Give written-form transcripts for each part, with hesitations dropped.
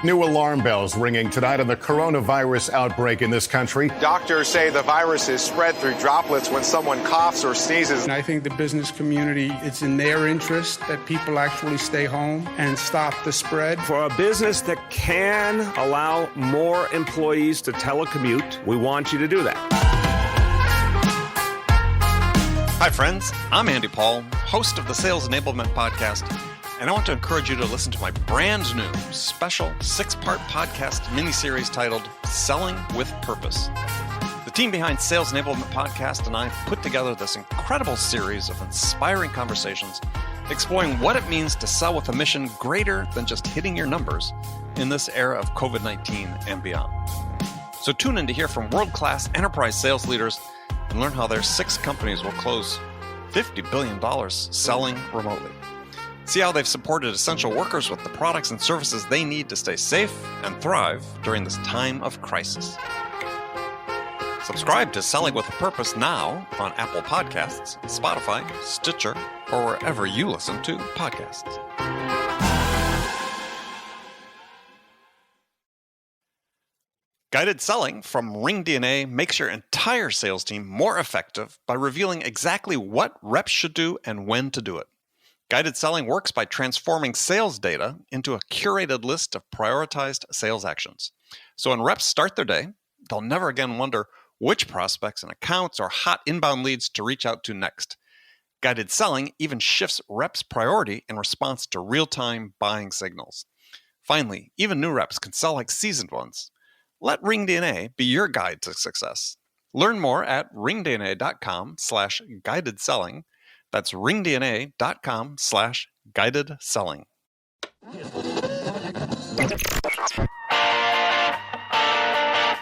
New alarm bells ringing tonight on the coronavirus outbreak in this country. Doctors say the virus is spread through droplets when someone coughs or sneezes. And I think the business community, it's in their interest that people actually stay home and stop the spread. For a business that can allow more employees to telecommute, we want you to do that. Hi, friends. I'm Andy Paul, host of the Sales Enablement Podcast, and I want to encourage you to listen to my brand new special 6-part podcast miniseries titled Selling with Purpose. The team behind Sales Enablement Podcast and I put together this incredible series of inspiring conversations exploring what it means to sell with a mission greater than just hitting your numbers in this era of COVID-19 and beyond. So tune in to hear from world-class enterprise sales leaders and learn how their 6 companies will close $50 billion selling remotely. See how they've supported essential workers with the products and services they need to stay safe and thrive during this time of crisis. Subscribe to Selling with a Purpose now on Apple Podcasts, Spotify, Stitcher, or wherever you listen to podcasts. Guided selling from RingDNA makes your entire sales team more effective by revealing exactly what reps should do and when to do it. Guided selling works by transforming sales data into a curated list of prioritized sales actions. So when reps start their day, they'll never again wonder which prospects and accounts or hot inbound leads to reach out to next. Guided selling even shifts reps' priority in response to real-time buying signals. Finally, even new reps can sell like seasoned ones. Let RingDNA be your guide to success. Learn more at ringdna.com/guided selling. That's ringdna.com/guided selling.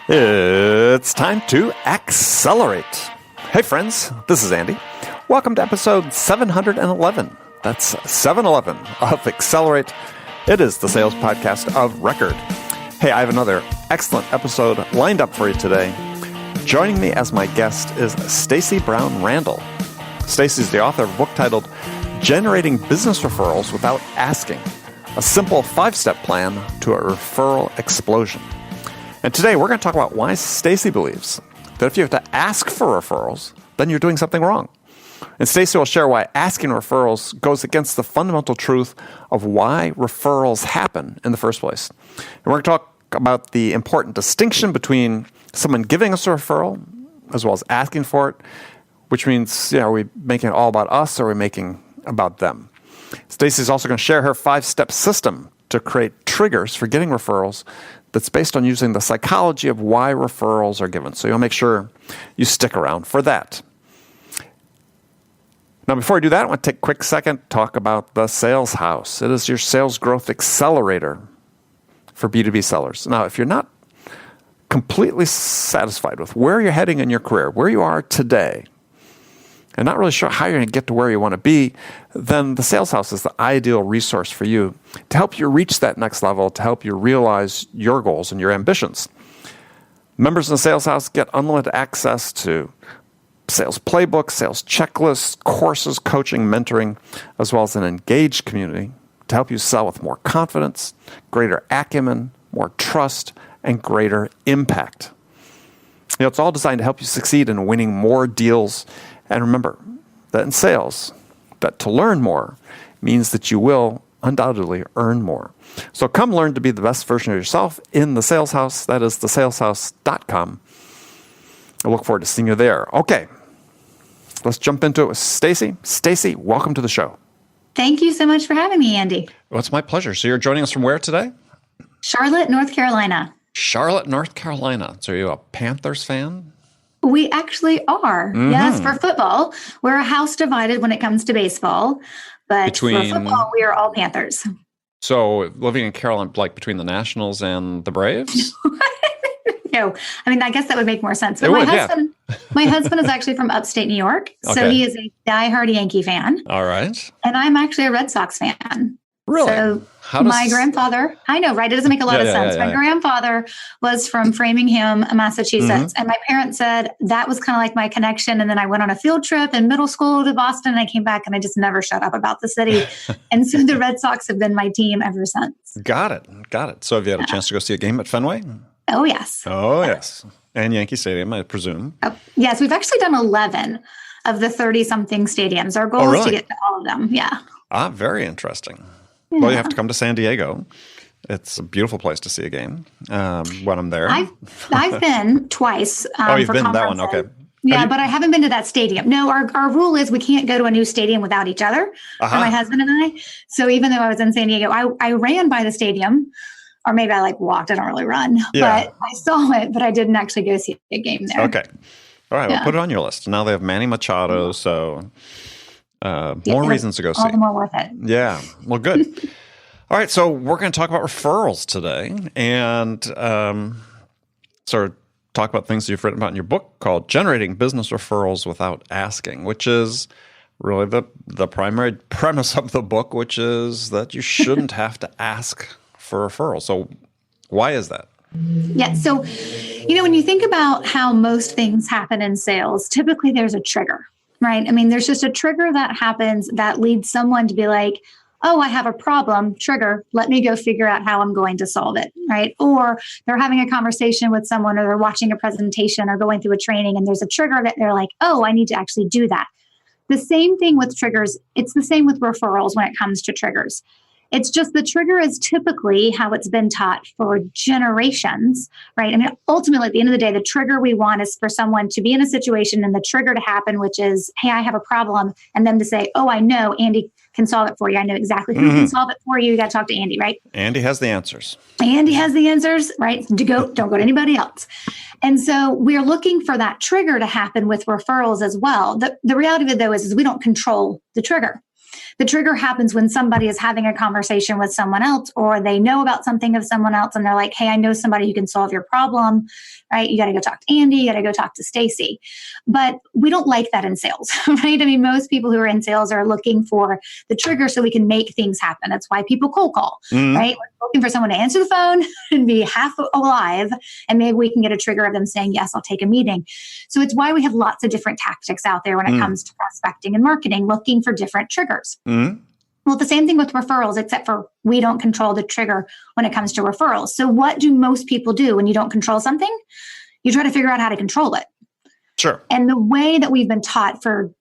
It's time to accelerate. Hey friends, this is Andy. Welcome to episode 711. That's 711 of Accelerate. It is the sales podcast of record. Hey, I have another excellent episode lined up for you today. Joining me as my guest is Stacey Brown Randall. Stacey is the author of a book titled Generating Business Referrals Without Asking, a simple 5-step plan to a referral explosion. And today we're going to talk about why Stacey believes that if you have to ask for referrals, then you're doing something wrong. And Stacey will share why asking referrals goes against the fundamental truth of why referrals happen in the first place. And we're going to talk about the important distinction between someone giving us a referral as well as asking for it, which means, are we making it all about us or are we making about them? Stacey is also going to share her 5-step system to create triggers for getting referrals that's based on using the psychology of why referrals are given. So you'll make sure you stick around for that. Now, before I do that, I want to take a quick second to talk about the Sales House. It is your sales growth accelerator for B2B sellers. Now, if you're not completely satisfied with where you're heading in your career, where you are today, and not really sure how you're going to get to where you want to be, then the Sales House is the ideal resource for you to help you reach that next level, to help you realize your goals and your ambitions. Members of the Sales House get unlimited access to sales playbooks, sales checklists, courses, coaching, mentoring, as well as an engaged community to help you sell with more confidence, greater acumen, more trust, and greater impact. It's all designed to help you succeed in winning more deals. And remember that in sales, that to learn more means that you will undoubtedly earn more. So come learn to be the best version of yourself in the Sales House. That is thesaleshouse.com. I look forward to seeing you there. Okay, let's jump into it with Stacey. Stacey, welcome to the show. Thank you so much for having me, Andy. Well, it's my pleasure. So you're joining us from where today? Charlotte, North Carolina. Charlotte, North Carolina. So are you a Panthers fan? We actually are. Mm-hmm. Yes, for football. We're a house divided when it comes to baseball. But for football, we are all Panthers. So living in Carolina, like between the Nationals and the Braves? No, I mean, I guess that would make more sense. But my husband is actually from upstate New York. So he is a diehard Yankee fan. All right. And I'm actually a Red Sox fan. Really? So my grandfather, I know, right? It doesn't make a lot of sense. My grandfather was from Framingham, Massachusetts. And my parents said that was kind of like my connection. And then I went on a field trip in middle school to Boston and I came back and I just never shut up about the city. And so the Red Sox have been my team ever since. Got it. So have you had a chance to go see a game at Fenway? Oh, yes. Oh, yes. And Yankee Stadium, I presume. Oh, yes, we've actually done 11 of the 30-something stadiums. Our goal is to get to all of them. Yeah. Very interesting. Yeah. Well, you have to come to San Diego. It's a beautiful place to see a game when I'm there. I've been twice. You've been to that one? Okay. Yeah, but I haven't been to that stadium. No, our rule is we can't go to a new stadium without each other, my husband and I. So even though I was in San Diego, I ran by the stadium, or maybe I walked. I don't really run, but I saw it, but I didn't actually go see a game there. Okay. All right, well, put it on your list. Now they have Manny Machado, so more reasons to go see. All the more worth it. Yeah, well, good. All right, so we're going to talk about referrals today and sort of talk about things you've written about in your book called Generating Business Referrals Without Asking, which is really the primary premise of the book, which is that you shouldn't have to ask for referrals. So why is that? Yeah. So, when you think about how most things happen in sales, typically there's a trigger, right? I mean, there's just a trigger that happens that leads someone to be like, oh, I have a problem, trigger, let me go figure out how I'm going to solve it, right? Or they're having a conversation with someone or they're watching a presentation or going through a training and there's a trigger that they're like, oh, I need to actually do that. The same thing with triggers. It's the same with referrals when it comes to triggers. It's just the trigger is typically how it's been taught for generations, right? I mean, ultimately, at the end of the day, the trigger we want is for someone to be in a situation and the trigger to happen, which is, hey, I have a problem. And them to say, oh, I know Andy can solve it for you. I know exactly who can solve it for you. You got to talk to Andy, right? Andy has the answers. Andy has the answers, right? Don't go to anybody else. And so we're looking for that trigger to happen with referrals as well. The reality of it, though, is we don't control the trigger. The trigger happens when somebody is having a conversation with someone else or they know about something of someone else and they're like, hey, I know somebody who can solve your problem, right? You got to go talk to Andy, you got to go talk to Stacey. But we don't like that in sales, right? I mean, most people who are in sales are looking for the trigger so we can make things happen. That's why people cold call, right? We're looking for someone to answer the phone and be half alive, and maybe we can get a trigger of them saying, yes, I'll take a meeting. So it's why we have lots of different tactics out there when it comes to prospecting and marketing, looking for different triggers. Well, the same thing with referrals, except for we don't control the trigger when it comes to referrals. So what do most people do when you don't control something? You try to figure out how to control it. Sure. And the way that we've been taught for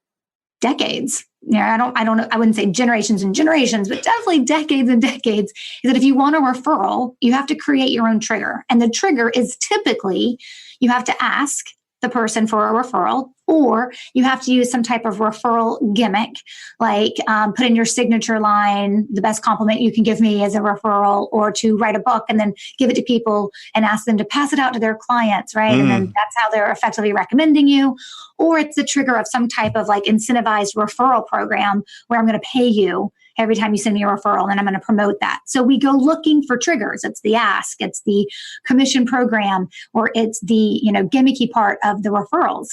decades, I don't know, I wouldn't say generations and generations, but definitely decades and decades, is that if you want a referral, you have to create your own trigger. And the trigger is typically you have to ask the person for a referral, or you have to use some type of referral gimmick, like put in your signature line, the best compliment you can give me as a referral, or to write a book and then give it to people and ask them to pass it out to their clients, right? And then that's how they're effectively recommending you. Or it's the trigger of some type of incentivized referral program where I'm going to pay you every time you send me a referral, and then I'm going to promote that. So we go looking for triggers. It's the ask, it's the commission program, or it's the gimmicky part of the referrals.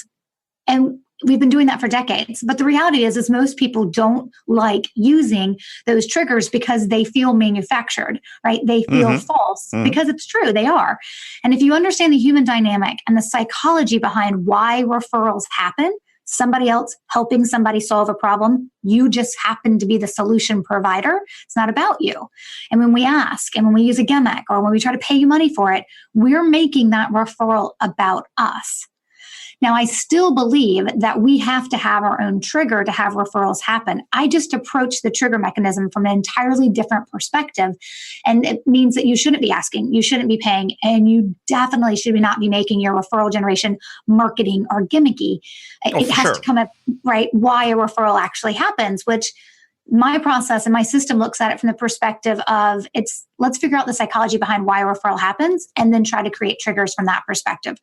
And we've been doing that for decades. But the reality is most people don't like using those triggers because they feel manufactured, right? They feel false because it's true. They are. And if you understand the human dynamic and the psychology behind why referrals happen, somebody else helping somebody solve a problem, you just happen to be the solution provider. It's not about you. And when we ask and when we use a gimmick or when we try to pay you money for it, we're making that referral about us. Now, I still believe that we have to have our own trigger to have referrals happen. I just approach the trigger mechanism from an entirely different perspective. And it means that you shouldn't be asking, you shouldn't be paying, and you definitely should not be making your referral generation marketing or gimmicky. It has to come up, right, why a referral actually happens, which my process and my system looks at it from the perspective of let's figure out the psychology behind why a referral happens and then try to create triggers from that perspective.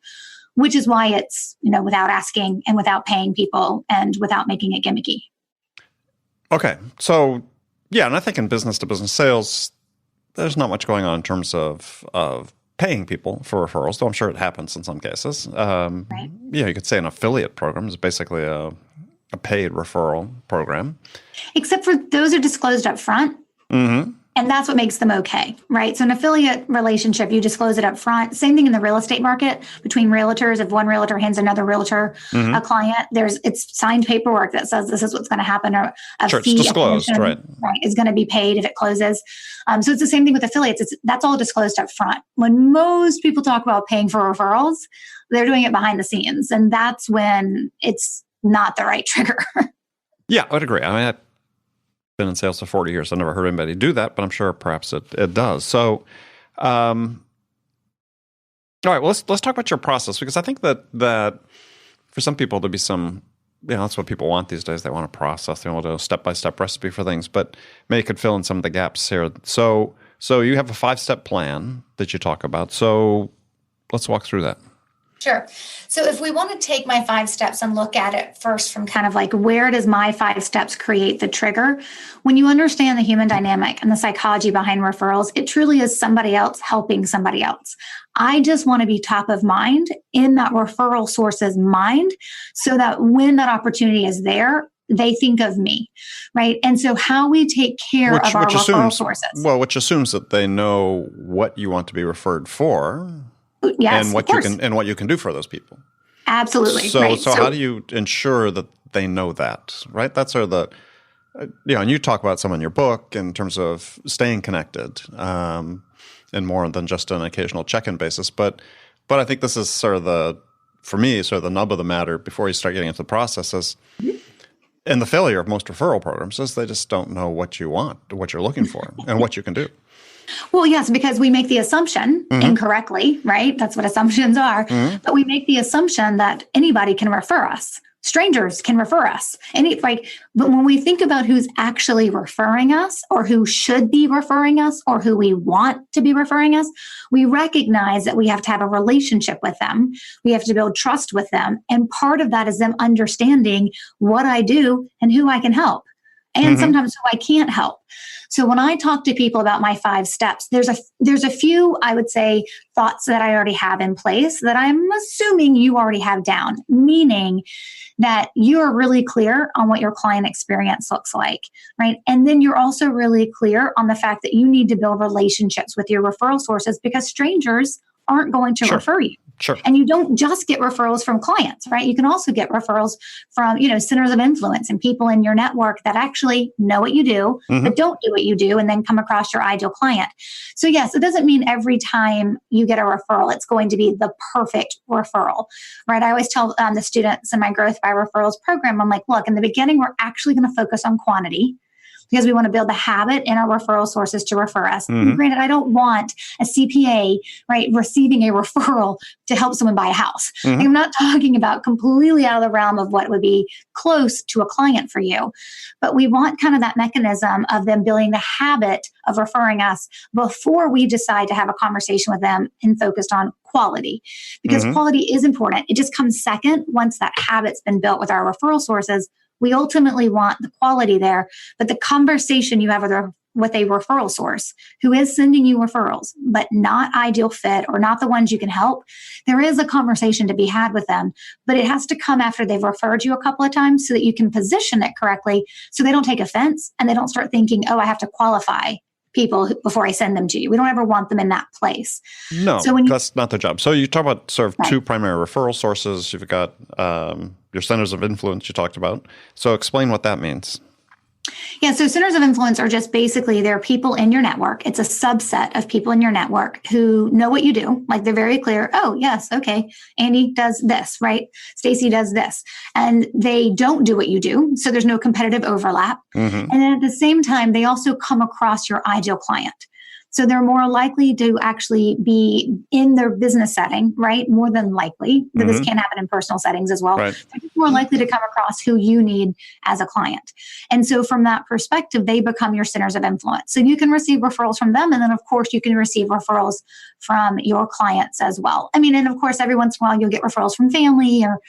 Which is why it's, without asking and without paying people and without making it gimmicky. Okay. So, yeah, and I think in business-to-business sales, there's not much going on in terms of paying people for referrals, though I'm sure it happens in some cases. Right. Yeah, you could say an affiliate program is basically a paid referral program. Except for those are disclosed up front. And that's what makes them okay, right? So an affiliate relationship, you disclose it up front. Same thing in the real estate market between realtors. If one realtor hands another realtor a client, it's signed paperwork that says this is what's going to happen, or a fee, it's disclosed, right, is going to be paid if it closes. So it's the same thing with affiliates. That's all disclosed up front. When most people talk about paying for referrals, they're doing it behind the scenes, and that's when it's not the right trigger. Yeah, I would agree. I mean, I've been in sales for 40 years. I've never heard anybody do that, but I'm sure perhaps it does. So, all right, well, let's talk about your process, because I think that for some people there'd be some, that's what people want these days. They want a process. They want a step-by-step recipe for things, but maybe you could fill in some of the gaps here. So you have a 5-step plan that you talk about. So let's walk through that. Sure. So if we want to take my 5 steps and look at it first from kind of like, where does my 5 steps create the trigger? When you understand the human dynamic and the psychology behind referrals, it truly is somebody else helping somebody else. I just want to be top of mind in that referral source's mind, so that when that opportunity is there, they think of me, right? And so how we take care of our referral sources. Well, which assumes that they know what you want to be referred for. Yes, and what you can do for those people. Absolutely. So, right. so how do you ensure that they know that, right? That's sort of the, and you talk about some in your book in terms of staying connected, and more than just an occasional check-in basis. But I think this is sort of for me, sort of the nub of the matter before you start getting into the processes. And the failure of most referral programs is they just don't know what you want, what you're looking for, and what you can do. Well, yes, because we make the assumption incorrectly, right? That's what assumptions are. But we make the assumption that anybody can refer us. Strangers can refer us. But when we think about who's actually referring us, or who should be referring us, or who we want to be referring us, we recognize that we have to have a relationship with them. We have to build trust with them. And part of that is them understanding what I do and who I can help, and sometimes who I can't help. So when I talk to people about my 5 steps, there's a few, I would say, thoughts that I already have in place that I'm assuming you already have down, meaning that you are really clear on what your client experience looks like, right? And then you're also really clear on the fact that you need to build relationships with your referral sources, because strangers aren't going to refer you. Sure. And you don't just get referrals from clients, right? You can also get referrals from, centers of influence and people in your network that actually know what you do, but don't do what you do, and then come across your ideal client. So yes, it doesn't mean every time you get a referral, it's going to be the perfect referral, right? I always tell the students in my Growth by Referrals program, I'm like, look, in the beginning, we're actually going to focus on quantity, because we want to build the habit in our referral sources to refer us. Granted, I don't want a CPA, right, receiving a referral to help someone buy a house. Like, I'm not talking about completely out of the realm of what would be close to a client for you. But we want kind of that mechanism of them building the habit of referring us before we decide to have a conversation with them and focused on quality, because quality is important. It just comes second once that habit's been built with our referral sources. We ultimately want the quality there, but the conversation you have with a referral source who is sending you referrals, but not ideal fit or not the ones you can help, there is a conversation to be had with them, but it has to come after they've referred you a couple of times, so that you can position it correctly, so they don't take offense and they don't start thinking, oh, I have to qualify people before I send them to you. We don't ever want them in that place. No, so that's not their job. So you talk about sort of 2 primary referral sources. You've got your centers of influence you talked about. So explain what that means. Yeah, so centers of influence are just basically, they're people in your network. It's a subset of people in your network who know what you do. Like, they're very clear. Oh, yes, okay, Andy does this, right? Stacey does this. And they don't do what you do, so there's no competitive overlap. And then at the same time, they also come across your ideal client. So they're more likely to actually be in their business setting, right? More than likely. But this can happen in personal settings as well. Right. They're more likely to come across who you need as a client. And so from that perspective, they become your centers of influence. So you can receive referrals from them. And then, of course, you can receive referrals from your clients as well. I mean, and of course, every once in a while, you'll get referrals from family or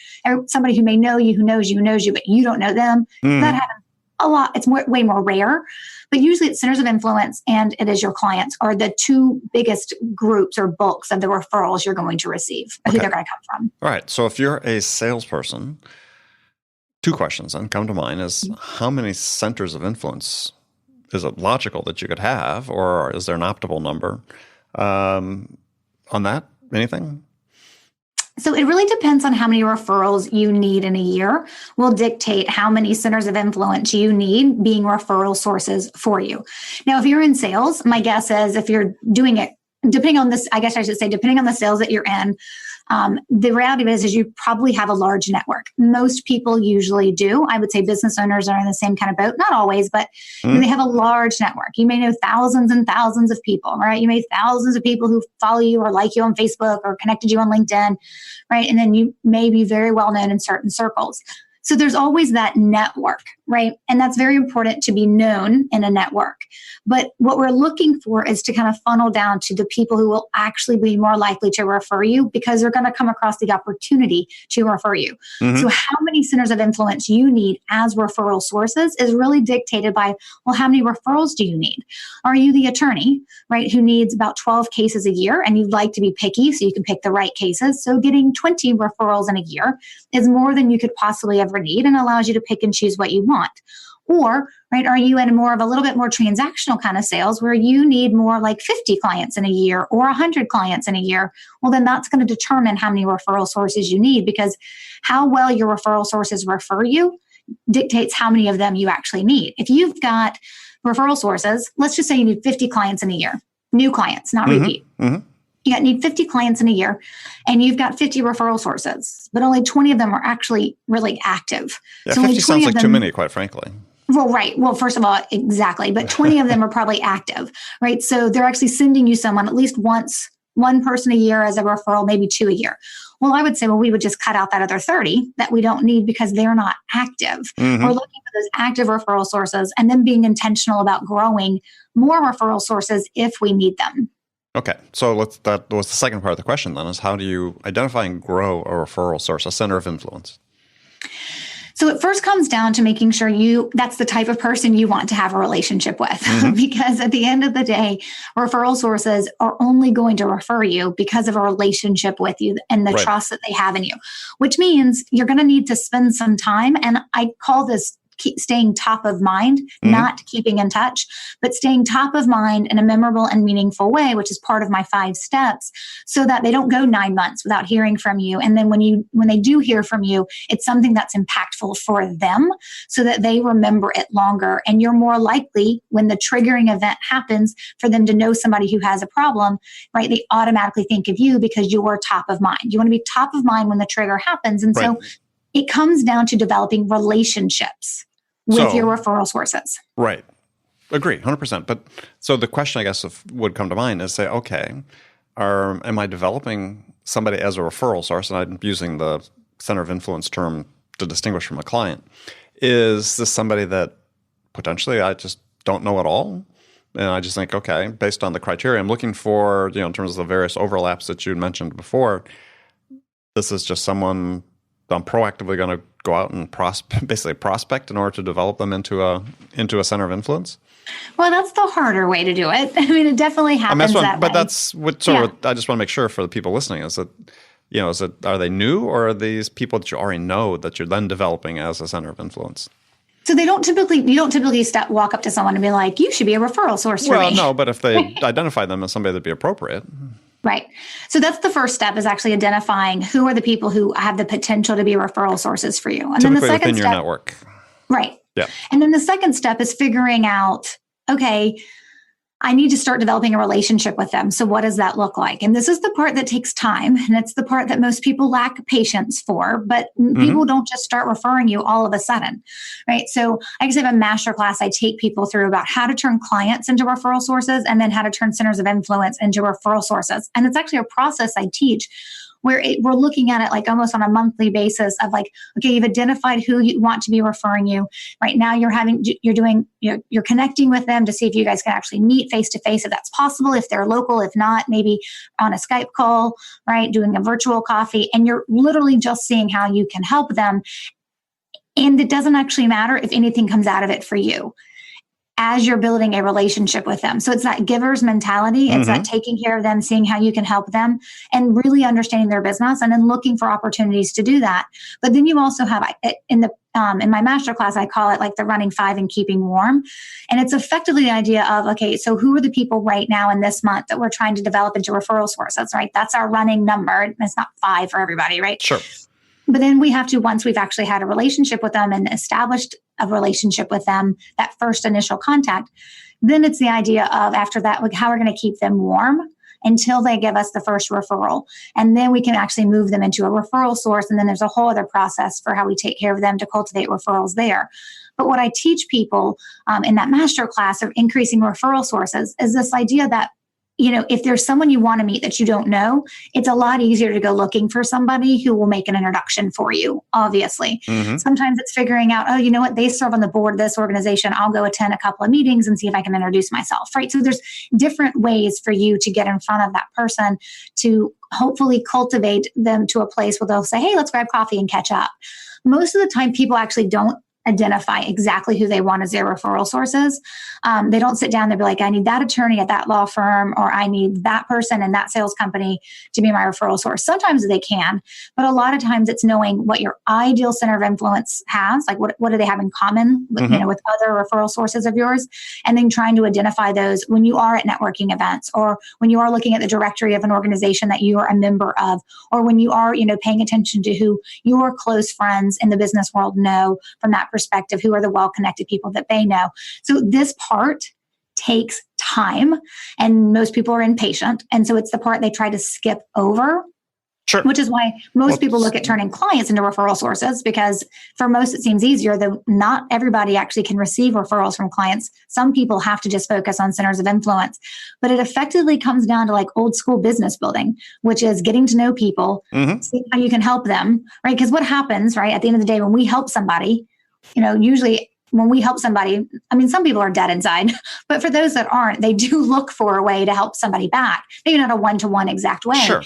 somebody who may know you, who knows you, but you don't know them. That happens a lot. It's way more rare. But usually it's centers of influence and it is your clients are the 2 biggest groups or bulks of the referrals you're going to receive, who they're going to come from. All right. So if you're a salesperson, 2 questions then come to mind is, how many centers of influence is it logical that you could have, or is there an optimal number on that? Anything? So it really depends on how many referrals you need in a year will dictate how many centers of influence you need being referral sources for you. Now, if you're in sales, my guess is if you're doing it, depending on this, I guess I should say, depending on the sales that you're in, the reality is you probably have a large network. Most people usually do. I would say business owners are in the same kind of boat. Not always, but they have a large network. You may know thousands and thousands of people, right? You may have thousands of people who follow you or like you on Facebook or connected you on LinkedIn, right? And then you may be very well known in certain circles. So there's always that network, right? And that's very important to be known in a network. But what we're looking for is to kind of funnel down to the people who will actually be more likely to refer you because they're going to come across the opportunity to refer you. So how many centers of influence you need as referral sources is really dictated by, well, how many referrals do you need? Are you the attorney, right, who needs about 12 cases a year and you'd like to be picky so you can pick the right cases? So getting 20 referrals in a year is more than you could possibly ever need and allows you to pick and choose what you want. Or, right, are you in more of a little bit more transactional kind of sales where you need more like 50 clients in a year or 100 clients in a year? Well, then that's going to determine how many referral sources you need, because how well your referral sources refer you dictates how many of them you actually need. If you've got referral sources, let's just say you need 50 clients in a year, new clients, not repeat. You need 50 clients in a year and you've got 50 referral sources, but only 20 of them are actually really active. Yeah, so 50 sounds like too many, quite frankly. Well, right. Well, first of all, exactly. But 20 of them are probably active, right? So they're actually sending you someone at least once, one person a year as a referral, maybe 2 a year. Well, I would say, well, we would just cut out that other 30 that we don't need because they're not active. We're looking for those active referral sources and then being intentional about growing more referral sources if we need them. Okay, so that was the second part of the question then, is how do you identify and grow a referral source, a center of influence? So it first comes down to making sure that's the type of person you want to have a relationship with. Because at the end of the day, referral sources are only going to refer you because of a relationship with you and the trust that they have in you, which means you're going to need to spend some time. And I call this staying top of mind, not keeping in touch, but staying top of mind in a memorable and meaningful way, which is part of my 5 steps, so that they don't go 9 months without hearing from you. And then when they do hear from you, it's something that's impactful for them so that they remember it longer. And you're more likely, when the triggering event happens, for them to know somebody who has a problem, right? They automatically think of you because you're top of mind. You want to be top of mind when the trigger happens. And so it comes down to developing relationships with your referral sources. Right. Agree, 100%. But so the question, I guess, would come to mind is say, okay, am I developing somebody as a referral source? And I'm using the center of influence term to distinguish from a client. Is this somebody that potentially I just don't know at all? And I just think, okay, based on the criteria I'm looking for, in terms of the various overlaps that you mentioned before, this is just someone I'm proactively going to go out and basically prospect in order to develop them into a center of influence? Well, that's the harder way to do it. I mean, it definitely happens that way. But that's what I just want to make sure for the people listening is that, are they new, or are these people that you already know that you're then developing as a center of influence? So you don't typically walk up to someone and be like, you should be a referral source for me. Well, no, but if they identify them as somebody that'd be appropriate. Right. So that's the first step, is actually identifying who are the people who have the potential to be referral sources for you. And typically then the second within step, your network. Right. Yeah. And then the second step is figuring out, okay, I need to start developing a relationship with them. So what does that look like? And this is the part that takes time. And it's the part that most people lack patience for, but people don't just start referring you all of a sudden, right? So I guess I have a masterclass I take people through about how to turn clients into referral sources and then how to turn centers of influence into referral sources. And it's actually a process I teach where we're looking at it like almost on a monthly basis of like, okay, you've identified who you want to be referring you. Right now you're connecting with them to see if you guys can actually meet face to face, if that's possible, if they're local, if not, maybe on a Skype call, right? Doing a virtual coffee, and you're literally just seeing how you can help them. And it doesn't actually matter if anything comes out of it for you. as you're building a relationship with them. So it's that giver's mentality. It's that taking care of them, seeing how you can help them, and really understanding their business, and then looking for opportunities to do that. But then you also have in my masterclass, I call it like the running 5 and keeping warm. And it's effectively the idea of, okay, so who are the people right now in this month that we're trying to develop into referral sources, right? That's our running number. It's not 5 for everybody, right? Sure. But then we have to, once we've actually had a relationship with them and established a relationship with them, that first initial contact, then it's the idea of, after that, like, how we're going to keep them warm until they give us the first referral. And then we can actually move them into a referral source. And then there's a whole other process for how we take care of them to cultivate referrals there. But what I teach people in that master class of increasing referral sources is this idea that, if there's someone you want to meet that you don't know, it's a lot easier to go looking for somebody who will make an introduction for you, obviously. Sometimes it's figuring out, oh, you know what, they serve on the board of this organization. I'll go attend a couple of meetings and see if I can introduce myself, right? So there's different ways for you to get in front of that person to hopefully cultivate them to a place where they'll say, hey, let's grab coffee and catch up. Most of the time, people actually don't identify exactly who they want as their referral sources. They don't sit down and be like, I need that attorney at that law firm, or I need that person in that sales company to be my referral source. Sometimes they can, but a lot of times it's knowing what your ideal center of influence has, like what do they have in common with, with other referral sources of yours, and then trying to identify those when you are at networking events, or when you are looking at the directory of an organization that you are a member of, or when you are, paying attention to who your close friends in the business world know from that perspective, who are the well-connected people that they know. So this part takes time, and most people are impatient. And so it's the part they try to skip over. Sure. Which is why most people look at turning clients into referral sources, because for most it seems easier, though not everybody actually can receive referrals from clients. Some people have to just focus on centers of influence. But it effectively comes down to like old school business building, which is getting to know people, seeing how you can help them, right? Because what happens, right, at the end of the day, when we help somebody, usually when we help somebody, some people are dead inside, but for those that aren't, they do look for a way to help somebody back. Maybe not a one-to-one exact way. Sure.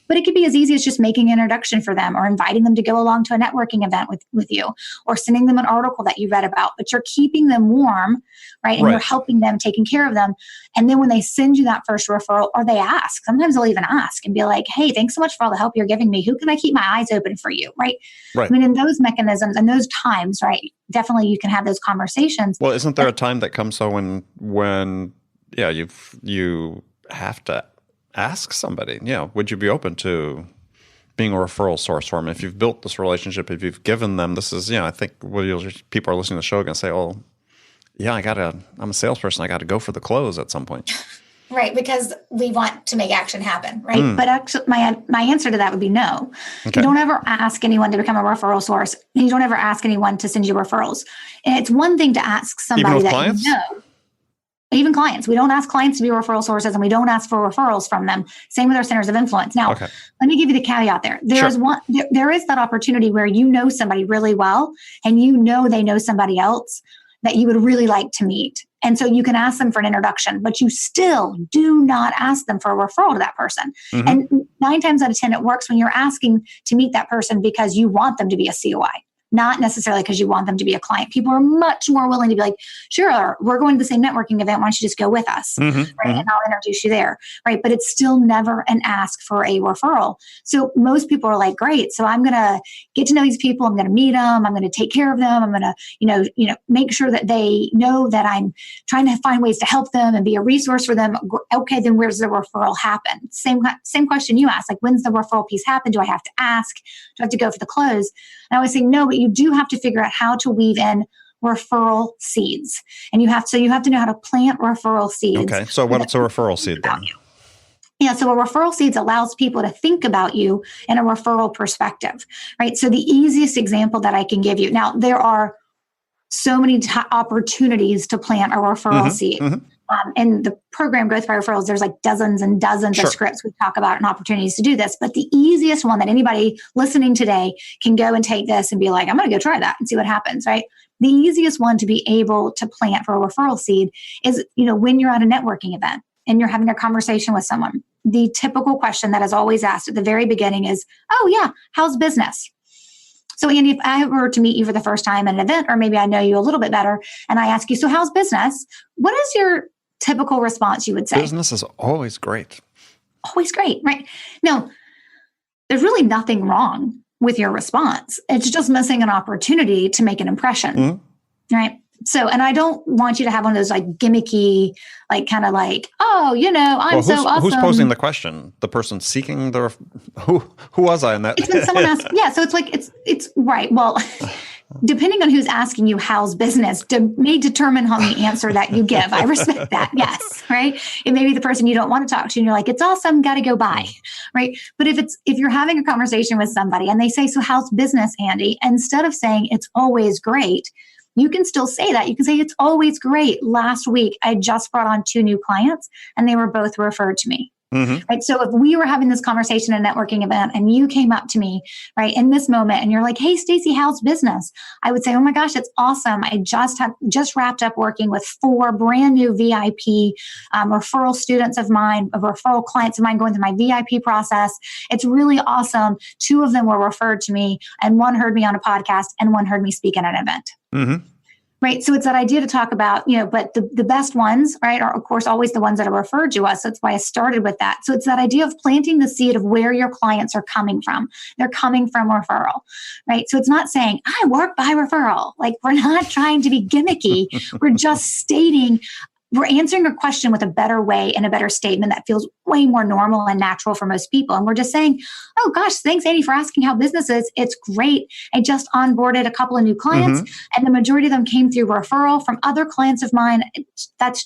But it could be as easy as just making an introduction for them, or inviting them to go along to a networking event with you, or sending them an article that you read about. But you're keeping them warm, right? And you're helping them, taking care of them. And then when they send you that first referral, or they ask, sometimes they'll even ask and be like, hey, thanks so much for all the help you're giving me. Who can I keep my eyes open for you, right? In those mechanisms and those times, right, definitely you can have those conversations. Well, isn't there a time that comes so when you have to ask somebody, would you be open to being a referral source for them? If you've built this relationship, if you've given them, this is, I think people are listening to the show are going to say, oh, yeah, I'm a salesperson. I got to go for the close at some point. Right, because we want to make action happen, right? But actually, my answer to that would be no. Okay. You don't ever ask anyone to become a referral source. You don't ever ask anyone to send you referrals. And it's one thing to ask somebody that clients? You know. Even clients. We don't ask clients to be referral sources, and we don't ask for referrals from them. Same with our centers of influence. Now, let me give you the caveat there. There is that opportunity where you know somebody really well, and they know somebody else that you would really like to meet. And so you can ask them for an introduction, but you still do not ask them for a referral to that person. And 9 times out of 10, it works when you're asking to meet that person because you want them to be a COI. Not necessarily because you want them to be a client. People are much more willing to be like, sure, we're going to the same networking event. Why don't you just go with us? Right? And I'll introduce you there. Right. But it's still never an ask for a referral. So most people are like, great. So I'm going to get to know these people. I'm going to meet them. I'm going to take care of them. I'm going to, make sure that they know that I'm trying to find ways to help them and be a resource for them. Okay, then where's the referral happen? Same question you asked, like, when's the referral piece happen? Do I have to ask? Do I have to go for the close? And I always say, no, but you do have to figure out how to weave in referral seeds. And you have to know how to plant referral seeds. Okay. So what's a referral seed then? Yeah, so a referral seeds allows people to think about you in a referral perspective, right? So the easiest example that I can give you, now there are so many opportunities to plant a referral seed. In the program Growth by Referrals, there's like dozens and dozens of scripts we talk about and opportunities to do this. But the easiest one that anybody listening today can go and take this and be like, I'm going to go try that and see what happens, right? The easiest one to be able to plant for a referral seed is, when you're at a networking event and you're having a conversation with someone, the typical question that is always asked at the very beginning is, oh yeah, how's business? So Andy, if I were to meet you for the first time at an event, or maybe I know you a little bit better, and I ask you, so how's business? What is your typical response you would say? Business is always great. Always great, right? Now, there's really nothing wrong with your response. It's just missing an opportunity to make an impression, right? So, and I don't want you to have one of those like gimmicky, like kind of like, oh, you know, I'm so awesome. Who's posing the question? The person seeking the, who was I in that? It's when someone asks, yeah. So it's like, it's right. Well, depending on who's asking you, how's business may determine on the answer that you give. I respect that. Yes. Right. It may be the person you don't want to talk to and you're like, it's awesome. Got to go by. Right. But if you're having a conversation with somebody and they say, so how's business, Andy? Instead of saying it's always great, you can still say that. You can say it's always great. Last week, I just brought on 2 new clients and they were both referred to me. Right. So if we were having this conversation at a networking event and you came up to me, right, in this moment and you're like, hey, Stacey, how's business? I would say, oh my gosh, it's awesome. I just wrapped up working with 4 brand new VIP referral students of mine, referral clients of mine going through my VIP process. It's really awesome. 2 of them were referred to me and 1 heard me on a podcast and 1 heard me speak at an event. Right. So it's that idea to talk about, but the best ones, right, are of course always the ones that are referred to us. That's why I started with that. So it's that idea of planting the seed of where your clients are coming from. They're coming from referral, right? So it's not saying I work by referral. Like we're not trying to be gimmicky. We're just stating, we're answering a question with a better way and a better statement that feels way more normal and natural for most people. And we're just saying, oh gosh, thanks, Andy, for asking how business is. It's great. I just onboarded a couple of new clients and the majority of them came through referral from other clients of mine. It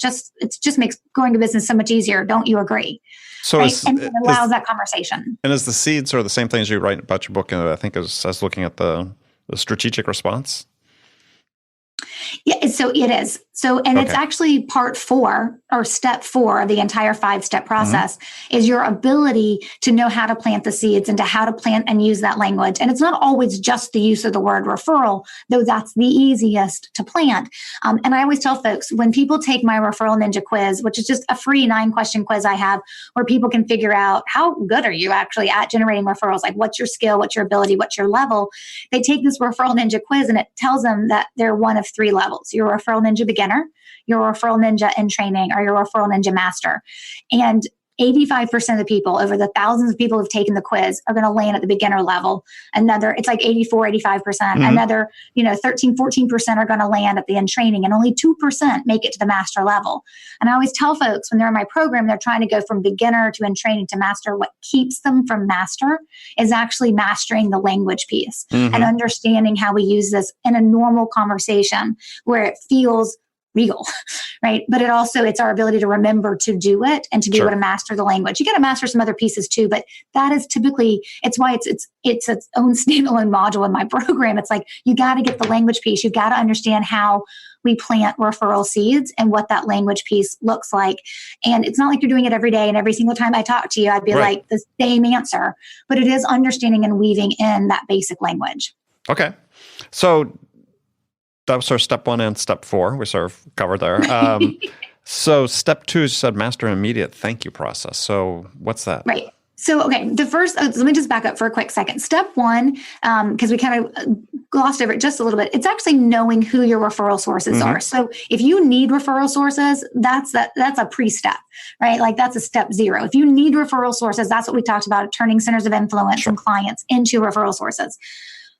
just makes going to business so much easier. Don't you agree? So right? And it allows that conversation. And is the seed sort of the same things you write about your book? And I think as looking at the strategic response. Yeah, so it is. So, and it's actually part 4 or step 4 of the entire 5-step process is your ability to know how to plant the seeds and to how to plant and use that language. And it's not always just the use of the word referral, though that's the easiest to plant. And I always tell folks when people take my Referral Ninja quiz, which is just a free 9-question quiz I have where people can figure out how good are you actually at generating referrals? Like what's your skill, what's your ability, what's your level? They take this Referral Ninja quiz and it tells them that they're one of 3 levels. You're a Referral Ninja beginner, you're a Referral Ninja in training, or you're a Referral Ninja master. And 85% of the people, over the thousands of people who've taken the quiz, are going to land at the beginner level. It's like 84, 85%. Another, 13, 14% are going to land at the in training, and only 2% make it to the master level. And I always tell folks when they're in my program, they're trying to go from beginner to in training to master. What keeps them from master is actually mastering the language piece and understanding how we use this in a normal conversation where it feels real, right? But it's our ability to remember to do it and to be able to master the language. You got to master some other pieces too, but that is typically, it's why it's its own standalone module in my program. It's like, you got to get the language piece. You got to understand how we plant referral seeds and what that language piece looks like. And it's not like you're doing it every day. And every single time I talk to you, I'd be like the same answer, but it is understanding and weaving in that basic language. Okay. So that was sort of step 1 and step 4. We sort of covered there. So step 2 said master an immediate thank you process. So what's that? Right. So, okay, the first, let me just back up for a quick second. Step 1, because we kind of glossed over it just a little bit, it's actually knowing who your referral sources are. So if you need referral sources, that's a pre-step, right? Like that's a step 0. If you need referral sources, that's what we talked about, turning centers of influence and clients into referral sources.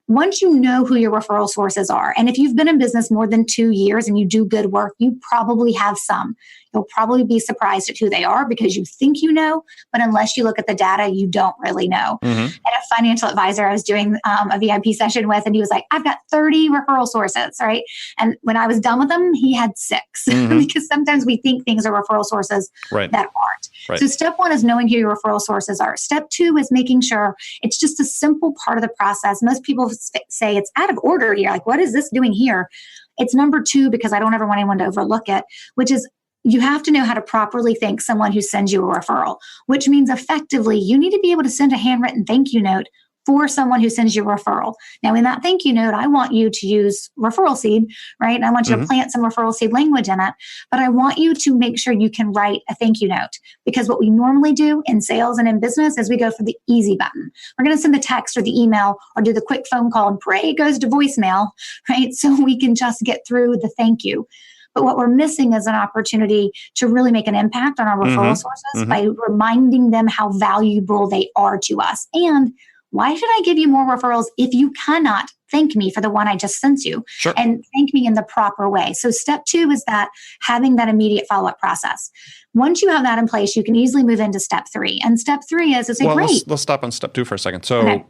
Once you know who your referral sources are, and if you've been in business more than 2 years and you do good work, you probably have some. You'll probably be surprised at who they are because you think you know, but unless you look at the data, you don't really know. And a financial advisor I was doing a VIP session with, and he was like, I've got 30 referral sources, right? And when I was done with them, he had 6 because sometimes we think things are referral sources that aren't. So step 1 is knowing who your referral sources are. Step 2 is making sure it's just a simple part of the process. Most people say it's out of order here. Like, what is this doing here? It's number 2 because I don't ever want anyone to overlook it, which is you have to know how to properly thank someone who sends you a referral, which means effectively you need to be able to send a handwritten thank you note for someone who sends you a referral. Now, in that thank you note, I want you to use referral seed, right? And I want you to plant some referral seed language in it, but I want you to make sure you can write a thank you note, because what we normally do in sales and in business is we go for the easy button. We're going to send the text or the email or do the quick phone call and pray it goes to voicemail, right? So we can just get through the thank you. But what we're missing is an opportunity to really make an impact on our referral sources by reminding them how valuable they are to us. And why should I give you more referrals if you cannot thank me for the one I just sent you and thank me in the proper way? So step 2 is that having that immediate follow-up process. Once you have that in place, you can easily move into step 3. And step 3 is to say, great. Let's stop on step 2 for a second. So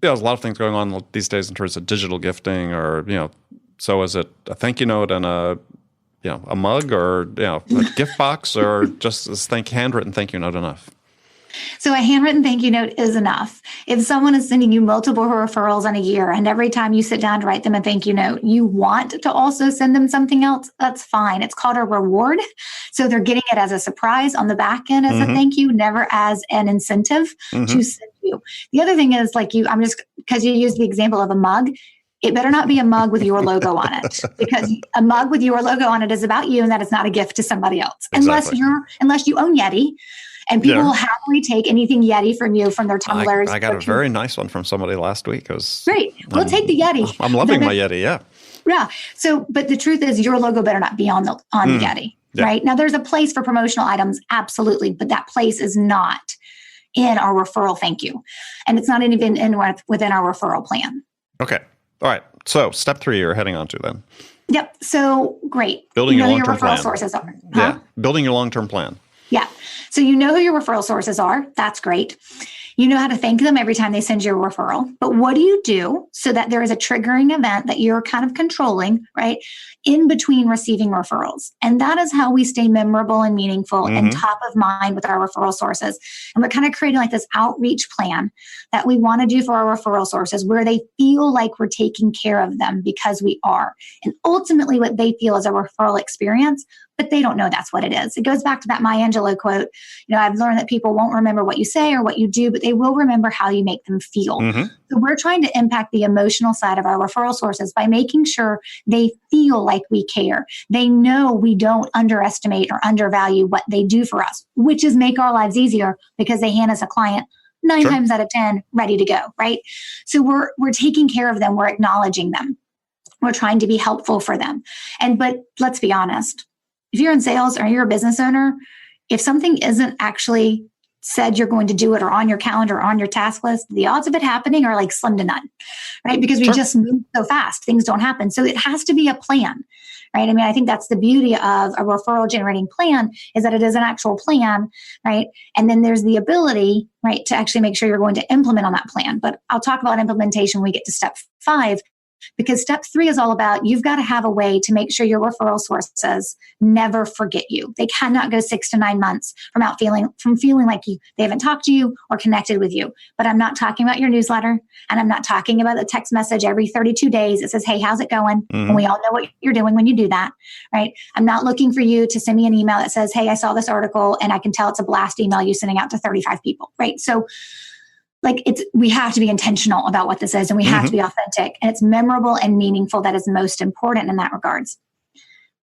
there's a lot of things going on these days in terms of digital gifting, or, so is it a thank you note and a mug, or, a gift box, or just is handwritten thank you note enough? So a handwritten thank you note is enough. If someone is sending you multiple referrals in a year, and every time you sit down to write them a thank you note, you want to also send them something else, that's fine. It's called a reward. So they're getting it as a surprise on the back end as a thank you, never as an incentive to send you. The other thing is, because you use the example of a mug, it better not be a mug with your logo on it, because a mug with your logo on it is about you, and that is not a gift to somebody else. Exactly. Unless you own Yeti. And people will happily take anything Yeti from you, from their tumblers. I got a very nice one from somebody last week. Great. We'll take the Yeti. I'm loving my Yeti, yeah. Yeah. So, but the truth is, your logo better not be on the Yeti, right? Now, there's a place for promotional items, absolutely, but that place is not in our referral thank you. And it's not even within our referral plan. Okay. All right. So, step 3 you're heading on to then. Yep. So, great. Building your who long-term your referral plan. sources are. Yeah. Building your long-term plan. Yeah. So you know who your referral sources are. That's great. You know how to thank them every time they send you a referral. But what do you do so that there is a triggering event that you're kind of controlling, right, in between receiving referrals? And that is how we stay memorable and meaningful and top of mind with our referral sources. And we're kind of creating like this outreach plan that we want to do for our referral sources, where they feel like we're taking care of them, because we are. And ultimately what they feel is a referral experience, but they don't know that's what it is. It goes back to that Maya Angelou quote. I've learned that people won't remember what you say or what you do, but they will remember how you make them feel. So we're trying to impact the emotional side of our referral sources by making sure they feel like we care. They know we don't underestimate or undervalue what they do for us, which is make our lives easier, because they hand us a client 9 times out of 10 ready to go, right? So we're taking care of them. We're acknowledging them. We're trying to be helpful for them. But let's be honest. If you're in sales or you're a business owner, if something isn't actually said you're going to do it, or on your calendar or on your task list, the odds of it happening are like slim to none, right? Because we just move so fast, things don't happen. So it has to be a plan, right? I think that's the beauty of a referral generating plan, is that it is an actual plan, right? And then there's the ability, right, to actually make sure you're going to implement on that plan. But I'll talk about implementation when we get to step 5. Because step 3 is all about, you've got to have a way to make sure your referral sources never forget you. They cannot go 6 to 9 months from feeling like they haven't talked to you or connected with you. But I'm not talking about your newsletter, and I'm not talking about the text message every 32 days. It says, hey, how's it going? And we all know what you're doing when you do that, right? I'm not looking for you to send me an email that says, hey, I saw this article and I can tell it's a blast email you're sending out to 35 people, right? So we have to be intentional about what this is, and we have to be authentic, and it's memorable and meaningful. That is most important in that regards.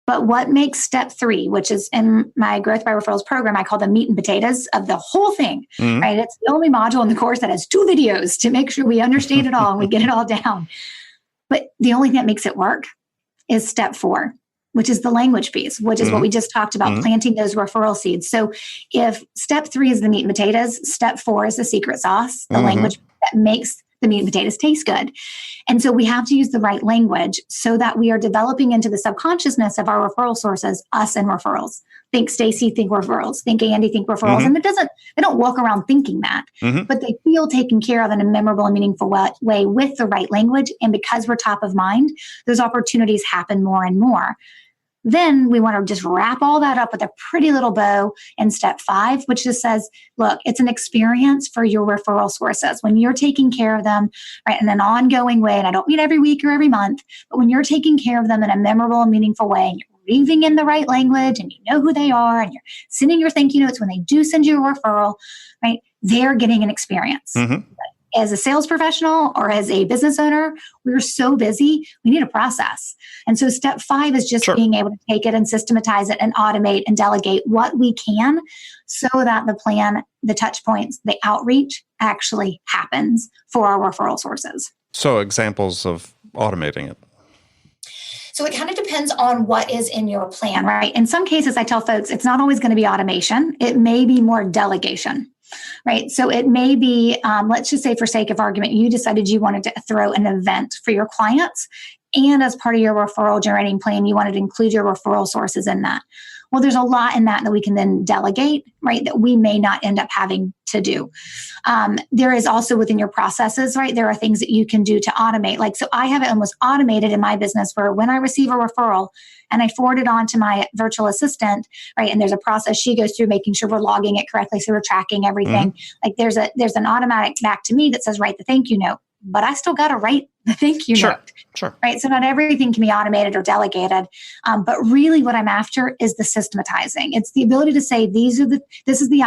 But what makes step 3, which is in my Growth by Referrals program, I call the meat and potatoes of the whole thing, right? It's the only module in the course that has 2 videos to make sure we understand it all and we get it all down. But the only thing that makes it work is step 4, which is the language piece, which is what we just talked about, planting those referral seeds. So if step 3 is the meat and potatoes, step 4 is the secret sauce, the language that makes the meat and potatoes taste good. And so we have to use the right language so that we are developing into the subconsciousness of our referral sources, us and referrals. Think Stacey, think referrals. Think Andy, think referrals. And they don't walk around thinking that, but they feel taken care of in a memorable and meaningful way with the right language. And because we're top of mind, those opportunities happen more and more. Then we want to just wrap all that up with a pretty little bow in step 5, which just says, look, it's an experience for your referral sources. When you're taking care of them, right, in an ongoing way, and I don't mean every week or every month, but when you're taking care of them in a memorable and meaningful way, and you're weaving in the right language and you know who they are and you're sending your thank you notes when they do send you a referral, right? They're getting an experience. As a sales professional or as a business owner, we're so busy, we need a process. And so step 5 is just being able to take it and systematize it and automate and delegate what we can so that the plan, the touch points, the outreach actually happens for our referral sources. So examples of automating it. So it kind of depends on what is in your plan, right? In some cases, I tell folks it's not always going to be automation. It may be more delegation, right? So it may be, let's just say for sake of argument, you decided you wanted to throw an event for your clients. And as part of your referral generating plan, you wanted to include your referral sources in that. Well, there's a lot in that we can then delegate, right? That we may not end up having to do. There is also within your processes, right? There are things that you can do to automate. Like, so I have it almost automated in my business where when I receive a referral and I forward it on to my virtual assistant, right? And there's a process she goes through making sure we're logging it correctly. So we're tracking everything. Like there's an automatic back to me that says, write the thank you note, but I still got to write the thank you note. Right. So not everything can be automated or delegated. But really what I'm after is the systematizing. It's the ability to say, this is the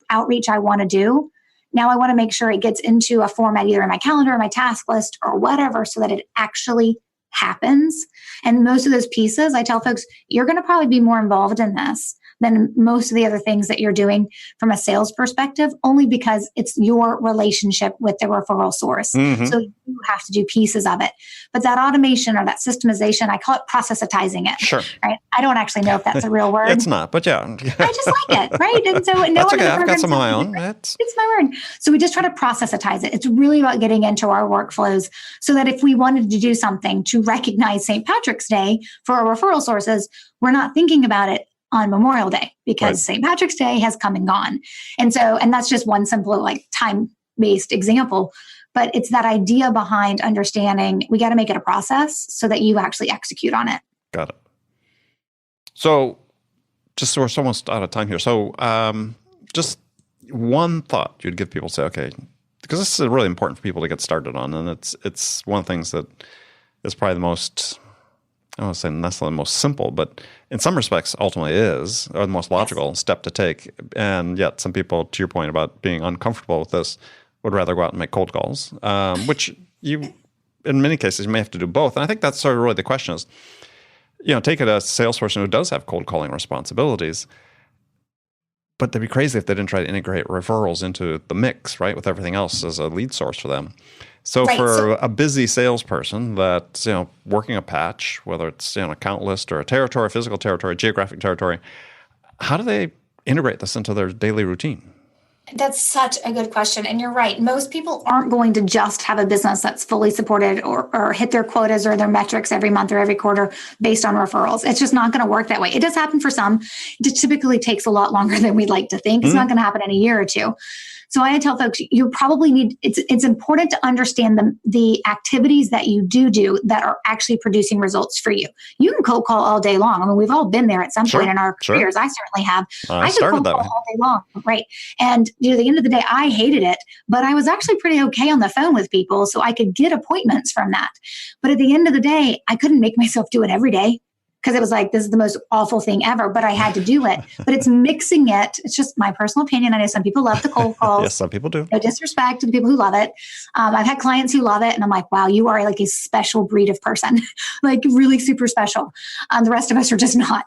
outreach I want to do. Now I want to make sure it gets into a format either in my calendar or my task list or whatever so that it actually happens. And most of those pieces, I tell folks, you're going to probably be more involved in this than most of the other things that you're doing from a sales perspective, only because it's your relationship with the referral source. So you have to do pieces of it. But that automation or that systemization, I call it processitizing it. Right? I don't actually know if that's a real word. It's not, but yeah. I just like it, right? And so that's okay. I've got some of my own. It's my word. So we just try to processitize it. It's really about getting into our workflows so that if we wanted to do something to recognize St. Patrick's Day for our referral sources, we're not thinking about it on Memorial Day because St. Patrick's Day has come and gone. And that's just one simple like time-based example, but it's that idea behind understanding we got to make it a process so that you actually execute on it. Got it. So just we're almost out of time here. So just one thought you'd give people, say, okay, because this is really important for people to get started on. And it's one of the things that is probably the most, I don't want to say necessarily the most simple, but in some respects ultimately is, or the most logical step to take. And yet some people, to your point about being uncomfortable with this, would rather go out and make cold calls, which you, in many cases, you may have to do both. And I think that's sort of really the question is, take it as a salesperson who does have cold calling responsibilities, but they'd be crazy if they didn't try to integrate referrals into the mix, right, with everything else as a lead source for them. So for a busy salesperson that's, working a patch, whether it's an account list or a territory, physical territory, geographic territory, how do they integrate this into their daily routine? That's such a good question. And you're right. Most people aren't going to just have a business that's fully supported or hit their quotas or their metrics every month or every quarter based on referrals. It's just not going to work that way. It does happen for some. It typically takes a lot longer than we'd like to think. It's not going to happen in a year or two. So I tell folks, you probably need, it's important to understand the activities that you do that are actually producing results for you. You can cold call all day long. I mean, we've all been there at some point in our careers. I certainly have. I could cold call all day long, right? And at the end of the day, I hated it, but I was actually pretty okay on the phone with people, so I could get appointments from that. But at the end of the day, I couldn't make myself do it every day, because it was like, this is the most awful thing ever, but I had to do it. But it's mixing it. It's just my personal opinion. I know some people love the cold calls. Yes, some people do. No disrespect to the people who love it. I've had clients who love it, and I'm like, wow, you are like a special breed of person, like really super special. The rest of us are just not.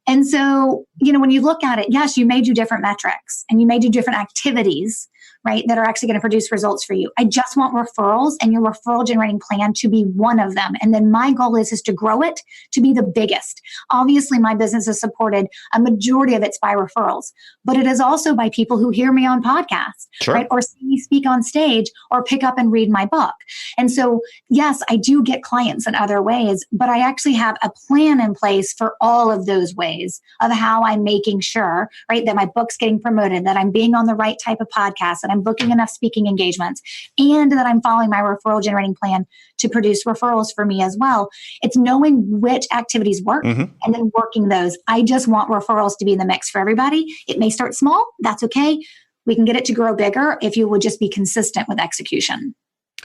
And so, when you look at it, yes, you may do different metrics and you may do different activities, right, that are actually going to produce results for you. I just want referrals and your referral generating plan to be one of them. And then my goal is to grow it to be the biggest. Obviously, my business is supported, a majority of it's by referrals, but it is also by people who hear me on podcasts, right, or see me speak on stage or pick up and read my book. And so, yes, I do get clients in other ways, but I actually have a plan in place for all of those ways of how I'm making sure, right, that my book's getting promoted, that I'm being on the right type of podcast, that I'm booking enough speaking engagements, and that I'm following my referral generating plan to produce referrals for me as well. It's knowing which activities work and then working those. I just want referrals to be in the mix for everybody. It may start small. That's okay. We can get it to grow bigger if you would just be consistent with execution.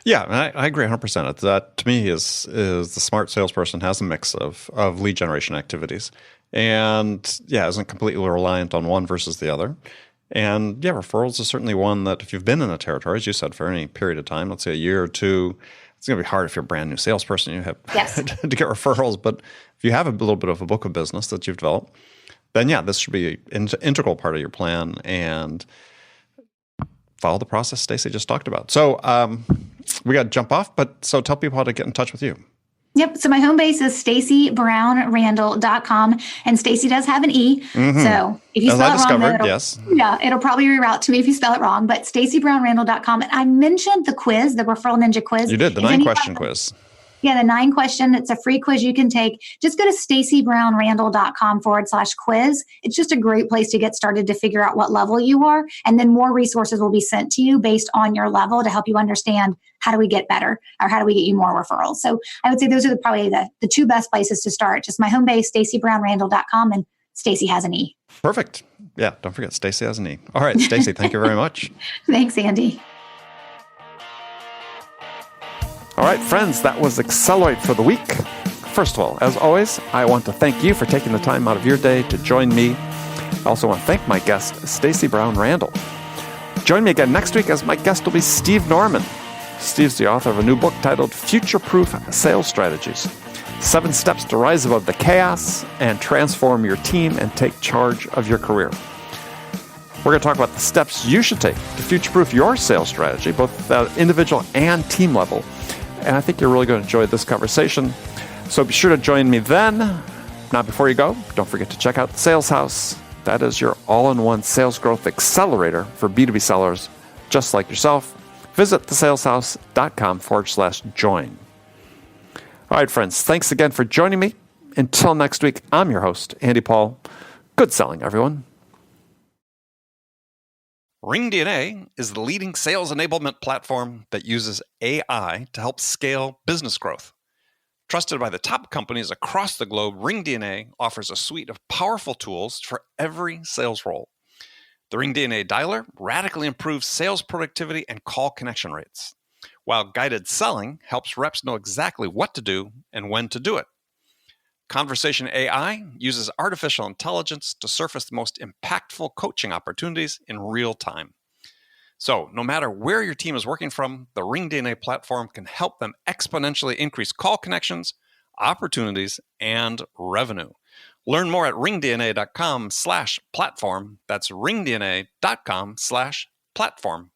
Yeah, I agree 100%. That to me is the smart salesperson has a mix of lead generation activities, and isn't completely reliant on one versus the other. And referrals is certainly one that if you've been in a territory, as you said, for any period of time, let's say a year or two, it's going to be hard if you're a brand new salesperson. You have to get referrals, but if you have a little bit of a book of business that you've developed, then this should be an integral part of your plan and follow the process Stacey just talked about. So we got to jump off, but so tell people how to get in touch with you. Yep. So my home base is StaceyBrownRandall.com, and Stacey does have an E. Mm-hmm. So if you spell it wrong, it'll probably reroute to me if you spell it wrong. But StaceyBrownRandall.com. And I mentioned the quiz, the Referral Ninja quiz. You did the 9-question quiz. Yeah, the 9-question. It's a free quiz you can take. Just go to StaceyBrownRandall.com/quiz. It's just a great place to get started to figure out what level you are. And then more resources will be sent to you based on your level to help you understand how do we get better or how do we get you more referrals. So I would say those are probably the two best places to start. Just my home base, StaceyBrownRandall.com, and Stacey has an E. Perfect. Yeah, don't forget Stacey has an E. All right, Stacey, thank you very much. Thanks, Andy. All right, friends, that was Accelerate for the week. First of all, as always, I want to thank you for taking the time out of your day to join me. I also want to thank my guest, Stacey Brown Randall. Join me again next week as my guest will be Steve Norman. Steve's the author of a new book titled Future-Proof Sales Strategies: 7 Steps to Rise Above the Chaos and Transform Your Team and Take Charge of Your Career. We're going to talk about the steps you should take to future-proof your sales strategy, both at individual and team level. And I think you're really going to enjoy this conversation. So be sure to join me then. Now, before you go, don't forget to check out the Sales House. That is your all-in-one sales growth accelerator for B2B sellers just like yourself. Visit thesaleshouse.com/join. All right, friends, thanks again for joining me. Until next week, I'm your host, Andy Paul. Good selling, everyone. RingDNA is the leading sales enablement platform that uses AI to help scale business growth. Trusted by the top companies across the globe, RingDNA offers a suite of powerful tools for every sales role. The RingDNA Dialer radically improves sales productivity and call connection rates, while guided selling helps reps know exactly what to do and when to do it. Conversation AI uses artificial intelligence to surface the most impactful coaching opportunities in real time. So, no matter where your team is working from, the RingDNA platform can help them exponentially increase call connections, opportunities, and revenue. Learn more at ringdna.com/platform. That's ringdna.com/platform.